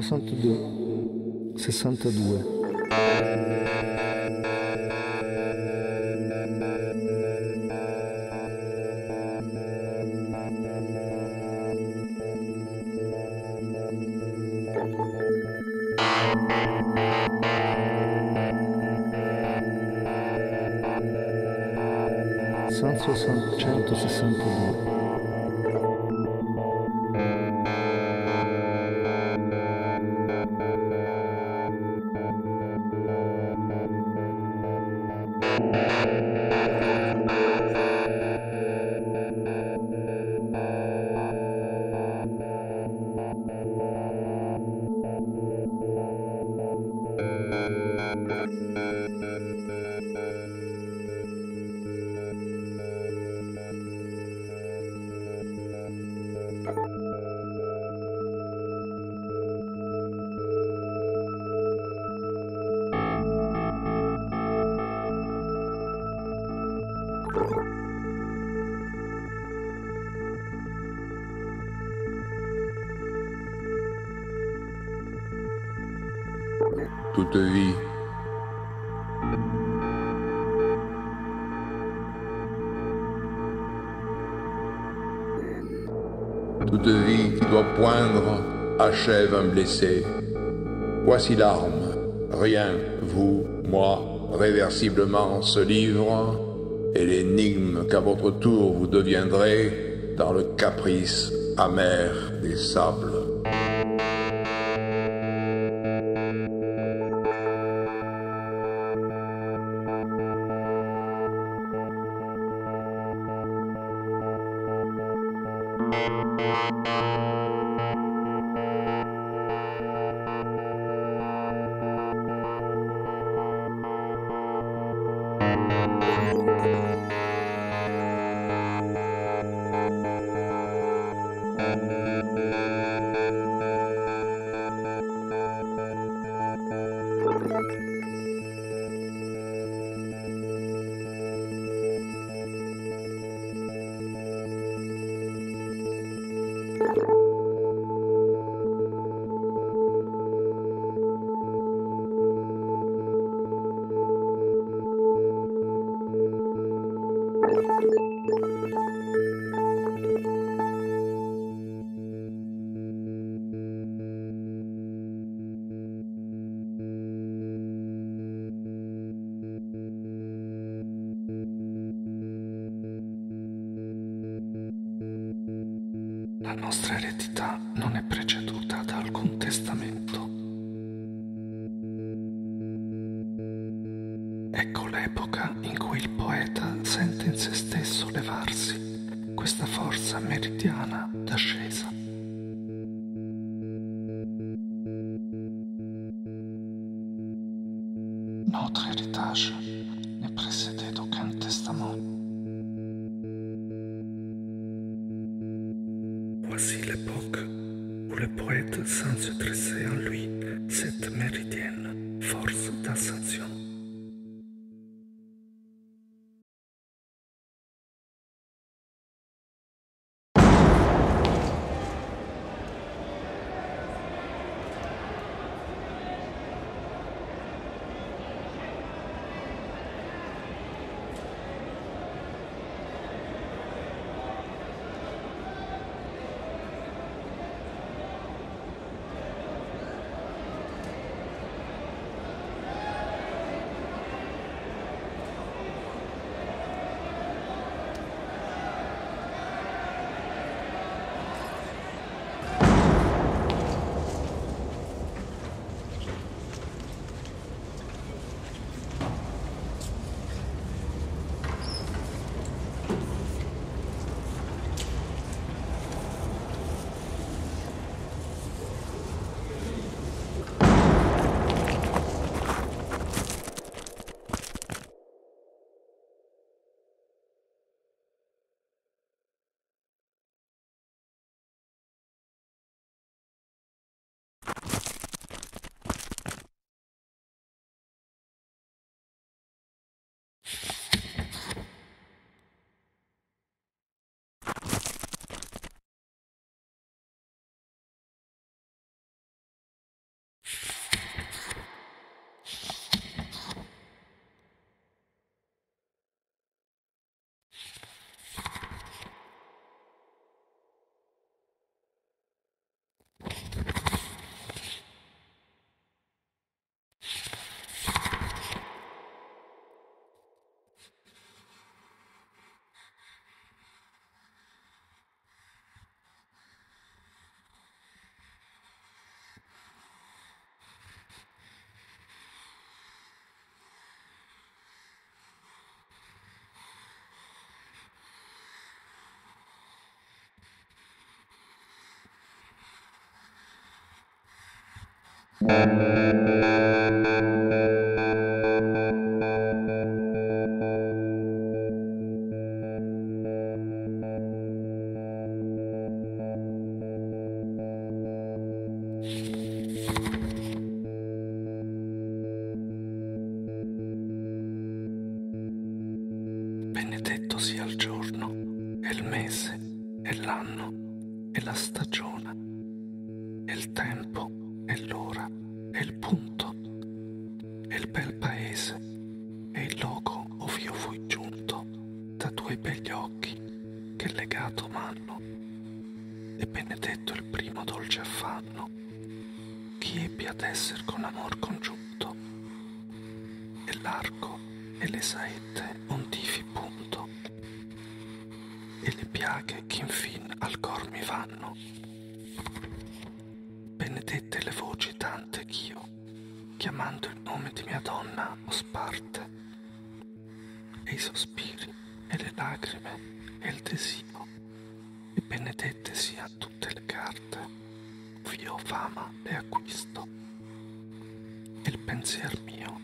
62, 62. San 162. Toute vie qui doit poindre achève un blessé. Voici l'arme, rien, vous, moi, réversiblement ce livre, et l'énigme qu'à votre tour vous deviendrez dans le caprice amer des sables. La nostra eredità non è preceduta da alcun testamento. Ecco l'epoca in cui il poeta sente in se stesso levarsi questa forza meridiana d'ascesa. Notre héritage ne précédait d'aucun testament. Voici l'époque où le poète sent se dresser en lui cette méridienne force d'ascension. Benedetto sia il giorno, e il mese, e l'anno, e la stagione, e il tempo, e l'ora, e il punto, e il bel paese, e il loco ov'io fui giunto da tuoi begli occhi che legato m'hanno, e benedetto il primo dolce affanno chi ebbi ad esser con amor congiunto, e l'arco e le saette ondivi punto, e le piaghe che infin al cor mi vanno. Benedette le voci tante ch'io, chiamando il nome di mia donna, ho sparte, e i sospiri, e le lagrime, e il desio, e benedette sian tutte le carte, ov'io fama le acquisto, e il pensier mio,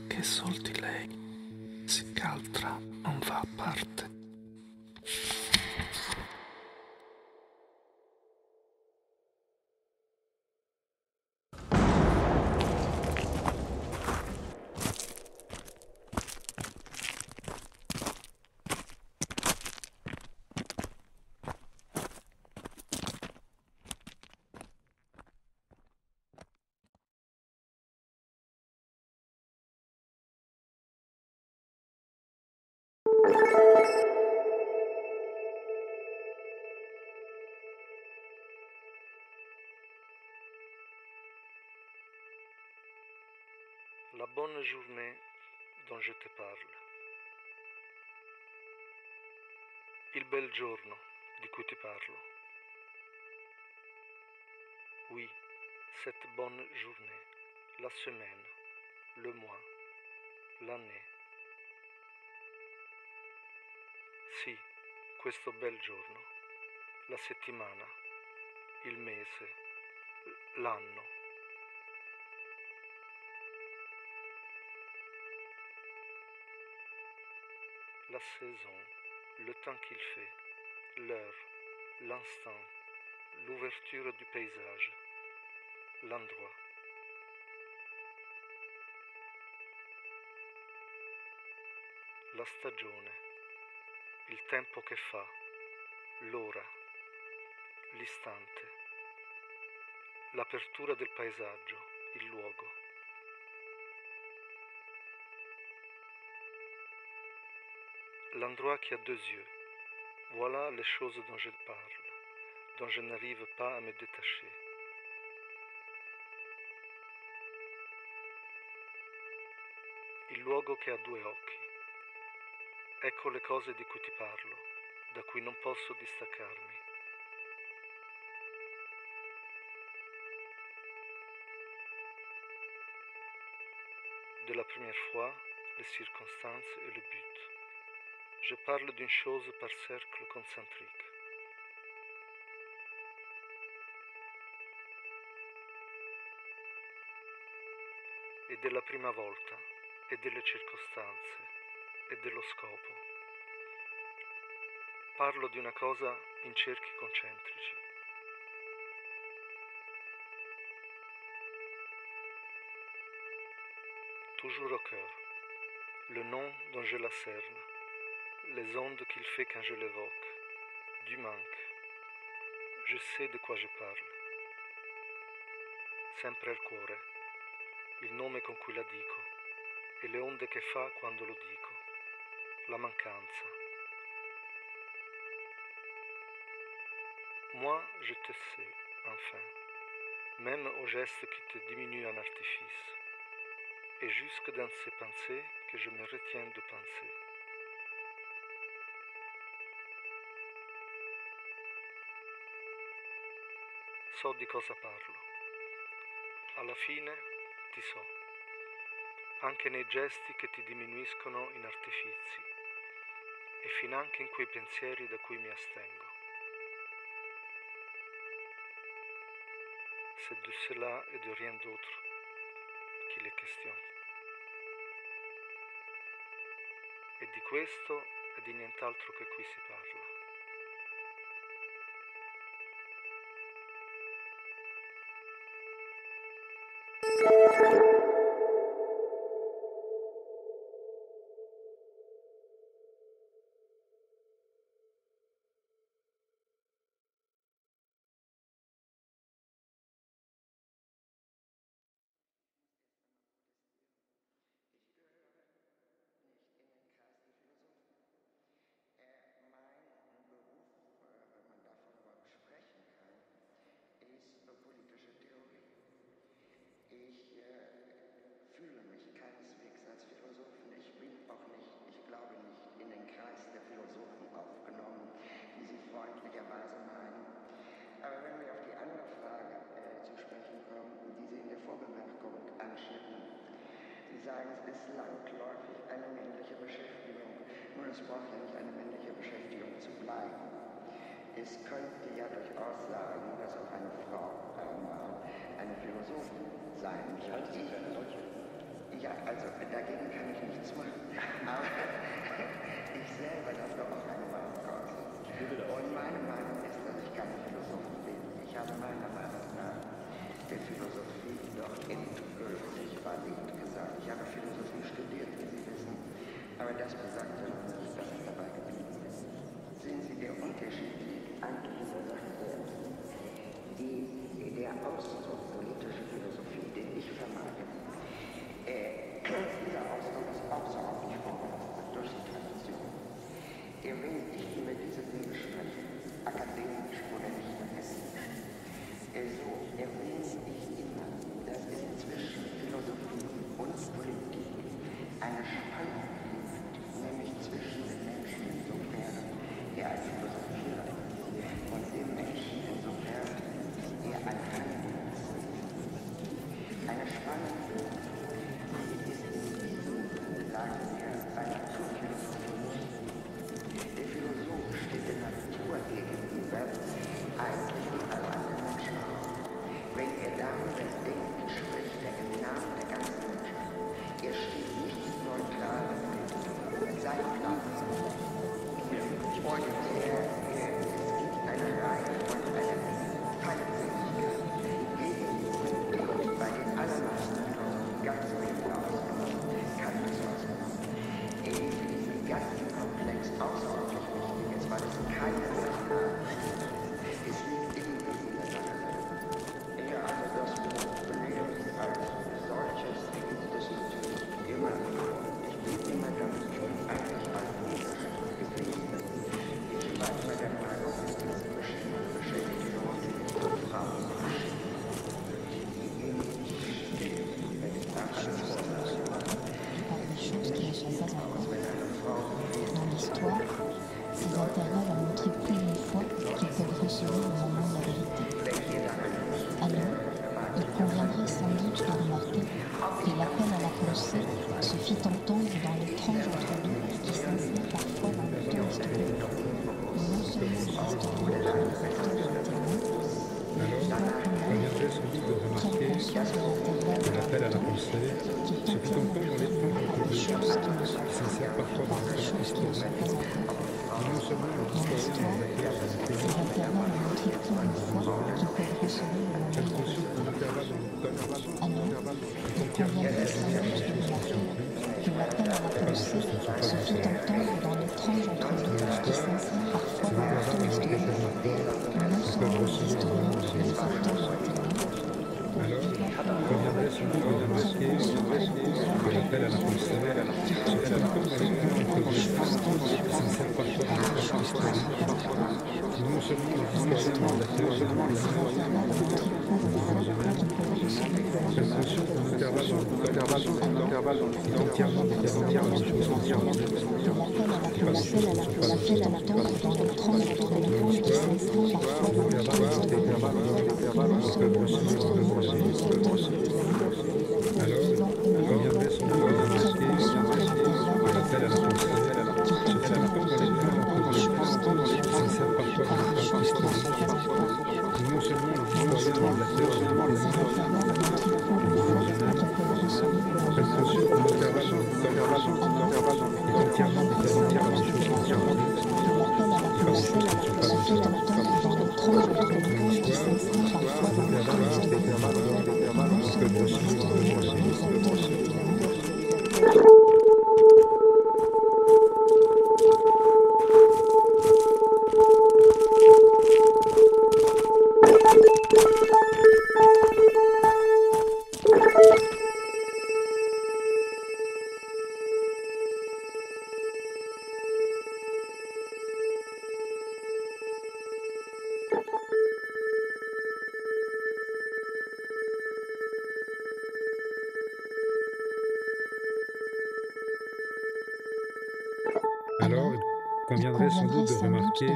che sol di lei, sì ch'altra non va a parte. La bonne journée dont je te parle. Il bel giorno di cui ti parlo. Oui, cette bonne journée, la semaine, le mois, l'année. Sì, questo bel giorno, la settimana, il mese, l'anno. La saison, le temps qu'il fait, l'heure, l'instant, l'ouverture du paysage, l'endroit. La stagione, il tempo che fa, l'ora, l'istante, l'apertura del paesaggio, il luogo. L'endroit qui a deux yeux, voilà les choses dont je parle, dont je n'arrive pas à me détacher. Il luogo che ha due occhi, ecco le cose di cui ti parlo, da cui non posso distaccarmi. De la première fois, les circonstances et le but. Je parle d'une chose par cercle concentrique. E della prima volta, e delle circostanze, e dello scopo. Parlo di una cosa in cerchi concentrici. Toujours au cœur, le nom dont je la cerne, les ondes qu'il fait quand je l'évoque, du manque. Je sais de quoi je parle. Sempre al cuore, il nome con cui la dico, e le onde che fa quando lo dico, la mancanza. Moi, je te sais, enfin, même au geste qui te diminue en artifice, et jusque dans ces pensées que je me retiens de penser. So di cosa parlo. Alla fine ti so, anche nei gesti che ti diminuiscono in artifizi, e finanche in quei pensieri da cui mi astengo. c'est de cela et de rien d'autre qu'il est question. E di questo e di nient'altro che qui si parla. Es braucht ja nicht eine männliche Beschäftigung zu bleiben. Es könnte ja durchaus sein, dass auch eine Frau einmal eine Philosophin sein kann. Ja, also dagegen kann ich nichts machen. Aber ich selber darf doch auch eine Meinung äußern. Und meine Meinung ist, dass ich keine Philosophin bin. Ich habe meiner Meinung nach der Philosophie doch endgültig valid gesagt. Ich habe Philosophie studiert, wie Sie wissen. Aber das besagte noch nicht, dass ich dabei geblieben bin. Sehen Sie, der Unterschied liegt an dieser Sache selbst. Der Ausdruck politische Philosophie, den ich vermage, dieser Ausdruck ist außerordentlich vorbelastet durch die Tradition. Wenn ich über diese Dinge spreche, akademisch oder nicht akademisch, so erwähne ich immer, dass es zwischen Philosophie und Politik eine Spannung gibt, nämlich zwischen den Menschen insofern er ein Philosophier ist und dem Menschen insofern er ein Handeln ist. Eine Spannung, die ist in diesem, sagen wir, bei Naturphilosophie. Der Philosoph steht der Natur gegenüber eigentlich wie alle anderen Menschen auch. Wenn er darüber denkt, spricht er im Namen der ganzen Menschheit. Er steht nicht neutral in seinem Platz. Und es gibt eine Reihe von einer Feindseligkeit gegenüber, die bei den allermeisten Philosophen ganz wenig ausgenommen, kann es ausgenommen. Für diesen ganzen Komplex außerordentlich wichtig ist, weil es keine Sache ist. Es liegt in dieser Sache. Ja, also das Problem als solches gibt es natürlich immer. Ich bin immer damit, ich bin eigentlich als Unterschied gewesen. Ich war immer der Meinung, dass diese Beschäftigung von Frauen Dans l'histoire, ces intervalles ont montré plus d'une fois qu'ils peuvent recevoir au moment de la vérité. Alors, il conviendrait sans doute de remarquer que l'appel à la pensée se fit entendre dans l'étrange entre-deux qui s'insère parfois dans le temps historique. Non seulement les historiens sont des acteurs de témoins, mais Conviendrait sans doute de remarquer que l'appel à la pensée se fit entendre dans l'étrange entre-deux qui s'insère parfois dans le temps historique. Et non seulement les historiens sont des acteurs de ces intervalles ont montré plus d'une fois qu'ils peuvent recevoir au moment de la conscience vérité. d'un intervalle dans le temps Alors, il conviendrait sans doute de remarquer que l'appel à la pensée se fit entendre dans l'étrange entre-deux qui s'insère parfois dans le temps historique. Non seulement les historiens sont des acteurs de témoins, alors, conviendrait sans doute de remarquer que l'appel à la pensée se fait entendre dans l'étrange entre-deux qui s'insère parfois dans le temps historique. Et non seulement les historiens sont des acteurs de témoins, j'ai conscience d'un intervalle dans le temps est entièrement différent. Non seulement les historiens sont des acteurs intervenir par des choses qui ne sont plus, l'appel à la pensée se fit entendre dans l'étrange bruit qui s'inscrit parfois dans le temps historique, non seulement l'historien et les acteurs de témoins. Alors, il conviendrait sans doute de remarquer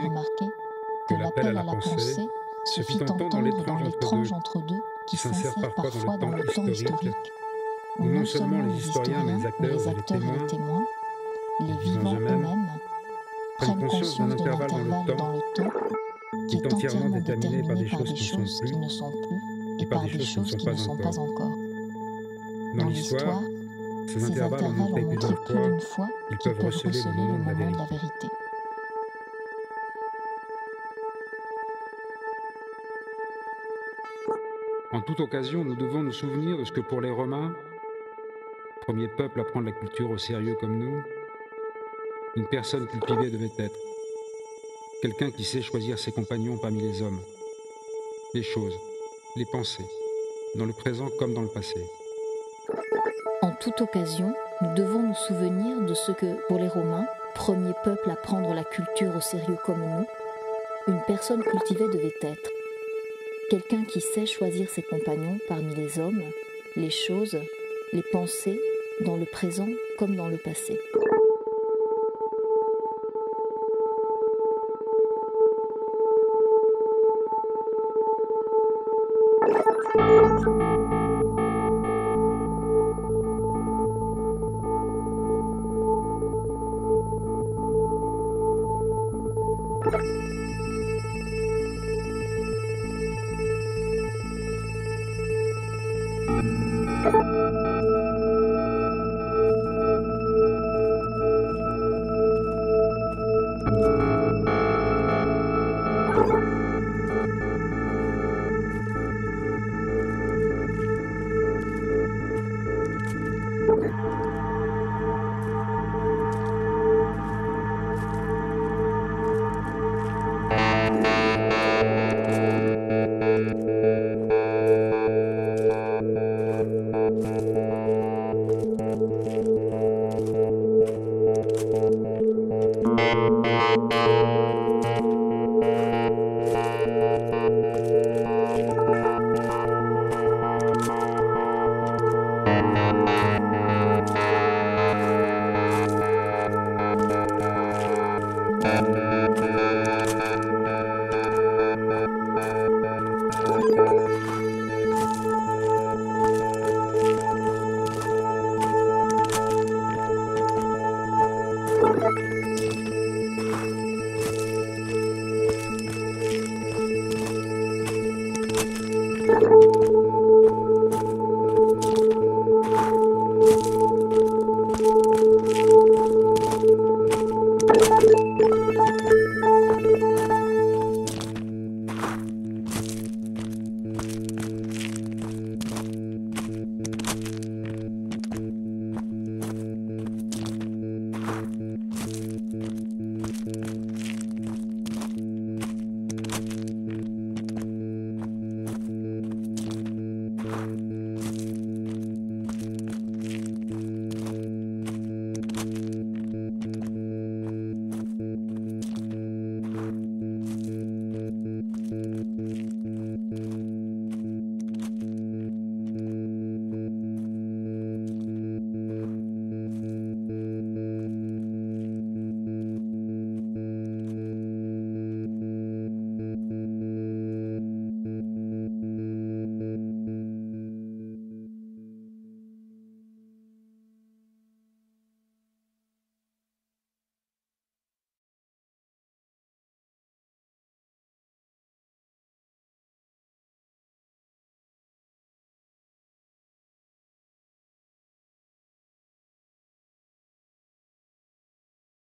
que l'appel à la pensée se fit entendre dans l'étrange entre-deux qui s'insère parfois dans le temps historique, où non seulement les historiens, mais les acteurs et les témoins, les vivants eux-mêmes, prennent conscience d'un intervalle dans le temps qui est entièrement déterminé par des choses qui ne sont plus et par des choses qui ne sont pas encore. Dans l'histoire, ces intervalles ont montré plus d'une fois qu'ils peuvent receler le moment de la vérité. En toute occasion, nous devons nous souvenir de ce que pour les Romains, premier peuple à prendre la culture au sérieux comme nous, une personne cultivée devait être quelqu'un qui sait choisir ses compagnons parmi les hommes, les choses, les pensées, dans le présent comme dans le passé. En toute occasion, nous devons nous souvenir de ce que, pour les Romains, premier peuple à prendre la culture au sérieux comme nous, une personne cultivée devait être quelqu'un qui sait choisir ses compagnons parmi les hommes, les choses, les pensées, dans le présent comme dans le passé.